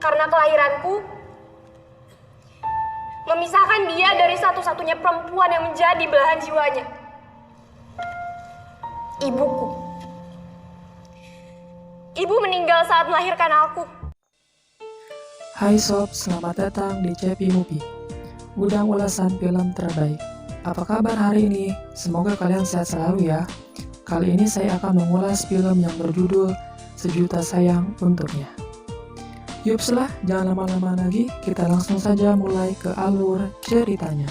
karena kelahiranku memisahkan dia dari satu-satunya perempuan yang menjadi belahan jiwanya. Ibuku. Ibu meninggal saat melahirkan aku. Hai sob, selamat datang di Cepi Movie, gudang ulasan film terbaik. Apa kabar hari ini? Semoga kalian sehat selalu ya. Kali ini saya akan mengulas film yang berjudul Sejuta Sayang Untuknya. Yupslah, jangan lama-lama lagi, kita langsung saja mulai ke alur ceritanya.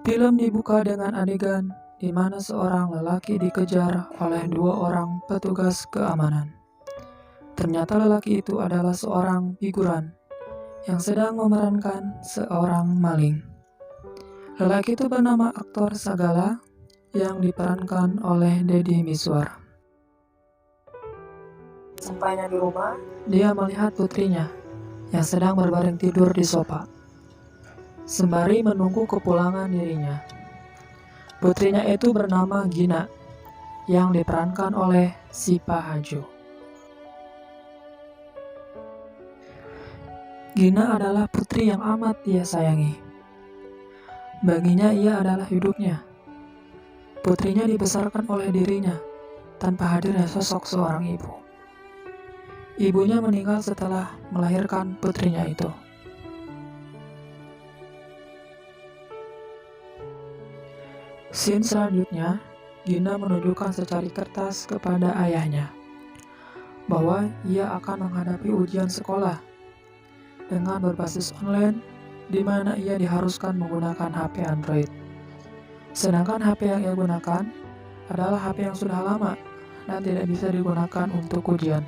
Film dibuka dengan adegan di mana seorang lelaki dikejar oleh dua orang petugas keamanan. Ternyata lelaki itu adalah seorang figuran yang sedang memerankan seorang maling. Lelaki itu bernama aktor Sagala yang diperankan oleh Deddy Mizwar. Sampainya di rumah, dia melihat putrinya yang sedang berbaring tidur di sofa, sembari menunggu kepulangan dirinya. Putrinya itu bernama Gina yang diperankan oleh Sipa Hajo. Gina adalah putri yang amat dia sayangi. Baginya ia adalah hidupnya. Putrinya dibesarkan oleh dirinya tanpa hadirnya sosok seorang ibu. Ibunya meninggal setelah melahirkan putrinya itu. Scene selanjutnya, Gina menunjukkan secari kertas kepada ayahnya bahwa ia akan menghadapi ujian sekolah dengan berbasis online, di mana ia diharuskan menggunakan HP Android. Sedangkan HP yang ia gunakan adalah HP yang sudah lama dan tidak bisa digunakan untuk ujian.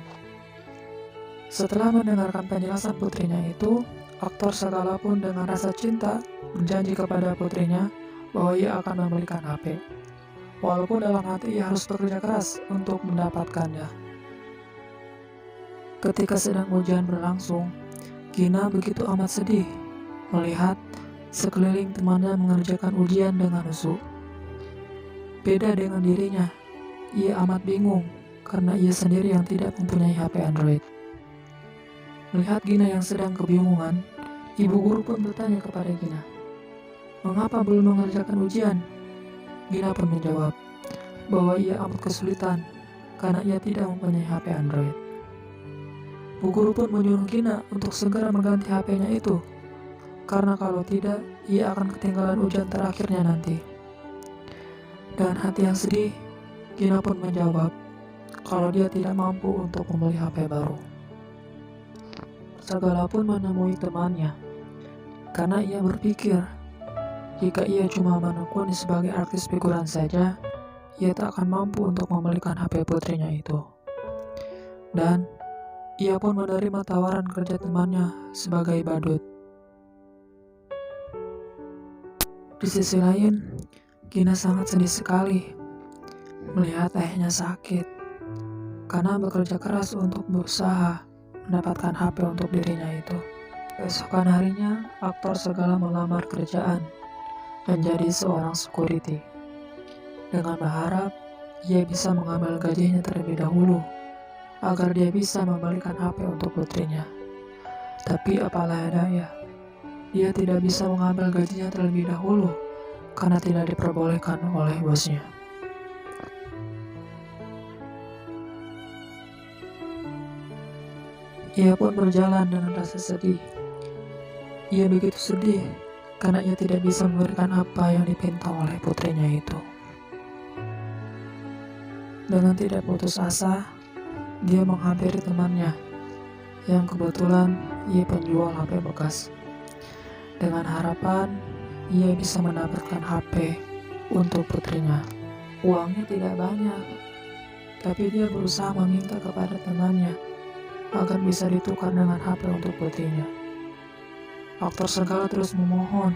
Setelah mendengarkan penjelasan putrinya itu, aktor Sagala pun dengan rasa cinta berjanji kepada putrinya bahwa ia akan membelikan HP. Walaupun dalam hati ia harus bekerja keras untuk mendapatkannya. Ketika sedang ujian berlangsung, Gina begitu amat sedih melihat sekeliling temannya mengerjakan ujian dengan husu. Beda dengan dirinya, ia amat bingung karena ia sendiri yang tidak mempunyai HP Android. Melihat Gina yang sedang kebingungan, ibu guru pun bertanya kepada Gina, "Mengapa belum mengerjakan ujian?" Gina pun menjawab bahwa ia amat kesulitan karena ia tidak mempunyai HP Android. Bu guru pun menyuruh Gina untuk segera mengganti HP-nya itu, karena kalau tidak, ia akan ketinggalan ujian terakhirnya nanti. Dengan hati yang sedih, Gina pun menjawab kalau dia tidak mampu untuk membeli HP baru. Sagala pun menemui temannya, karena ia berpikir jika ia cuma menekuni sebagai artis figuran saja, ia tak akan mampu untuk membelikan HP putrinya itu. Dan ia pun menerima tawaran kerja temannya sebagai badut. Di sisi lain, Gina sangat sedih sekali melihat ayahnya sakit karena bekerja keras untuk berusaha mendapatkan HP untuk dirinya itu. Keesokan harinya, aktor Sagala melamar kerjaan menjadi seorang security dengan berharap ia bisa mengambil gajinya terlebih dahulu agar dia bisa membelikan HP untuk putrinya. Tapi apalah daya, dia tidak bisa mengambil gajinya terlebih dahulu karena tidak diperbolehkan oleh bosnya. Ia pun berjalan dengan rasa sedih. Ia begitu sedih karena ia tidak bisa memberikan apa yang dipinta oleh putrinya itu. Dengan tidak putus asa, dia menghampiri temannya yang kebetulan ia penjual HP bekas. Dengan harapan ia bisa mendapatkan HP untuk putrinya. Uangnya tidak banyak, tapi dia berusaha meminta kepada temannya agar bisa ditukar dengan HP untuk putrinya. Aktor Sagala terus memohon,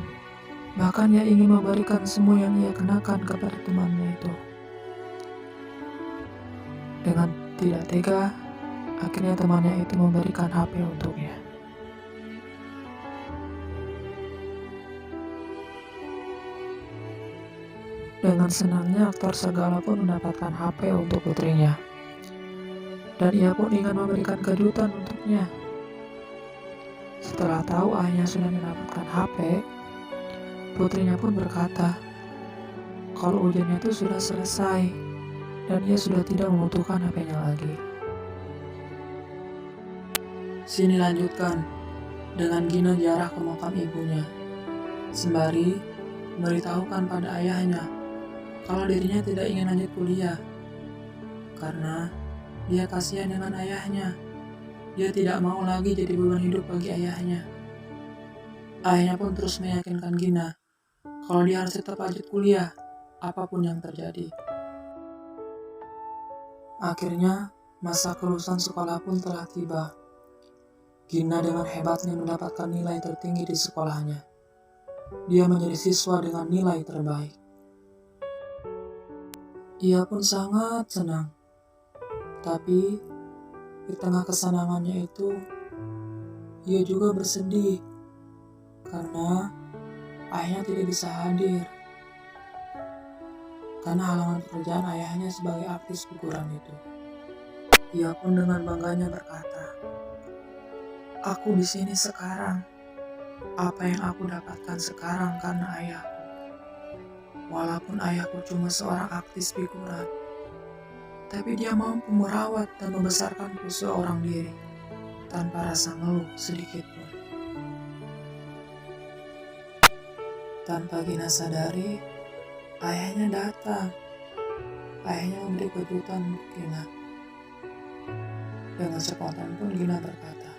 bahkan ia ingin memberikan semua yang ia kenakan kepada temannya itu. Dengan tidak tega, akhirnya temannya itu memberikan HP untuknya. Dengan senangnya aktor Sagala pun mendapatkan HP untuk putrinya. dan ia pun ingin memberikan kejutan untuknya. Setelah tahu ayahnya sudah mendapatkan HP, putrinya pun berkata kalau ujiannya itu sudah selesai dan ia sudah tidak membutuhkan HP-nya lagi. Sini lanjutkan dengan Gina ziarah ke makam ibunya, sembari memberitahukan pada ayahnya kalau dirinya tidak ingin lanjut kuliah karena dia kasihan dengan ayahnya. Dia tidak mau lagi jadi beban hidup bagi ayahnya. Ayahnya pun terus meyakinkan Gina kalau dia harus tetap lanjut kuliah apapun yang terjadi. Akhirnya masa kelulusan sekolah pun telah tiba. Gina dengan hebatnya mendapatkan nilai tertinggi di sekolahnya. Dia menjadi siswa dengan nilai terbaik. Ia pun sangat senang. Tapi di tengah kesenangannya itu, ia juga bersedih karena ayahnya tidak bisa hadir. Karena halangan pekerjaan ayahnya sebagai artis guguran itu. Ia pun dengan bangganya berkata, "Aku di sini sekarang. Apa yang aku dapatkan sekarang karena ayahku. Walaupun ayahku cuma seorang artis figuran, tapi dia mampu merawat dan membesarkanku seorang diri tanpa rasa ngeluh sedikit pun." Tanpa Gina sadari, ayahnya datang. Ayahnya memberi kejutan untuk Gina. Dengan spontan pun Gina berkata,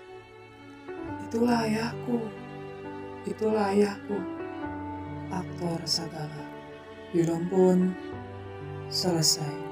"Itulah ayahku. Itulah ayahku." Aktor segala. Film pun selesai.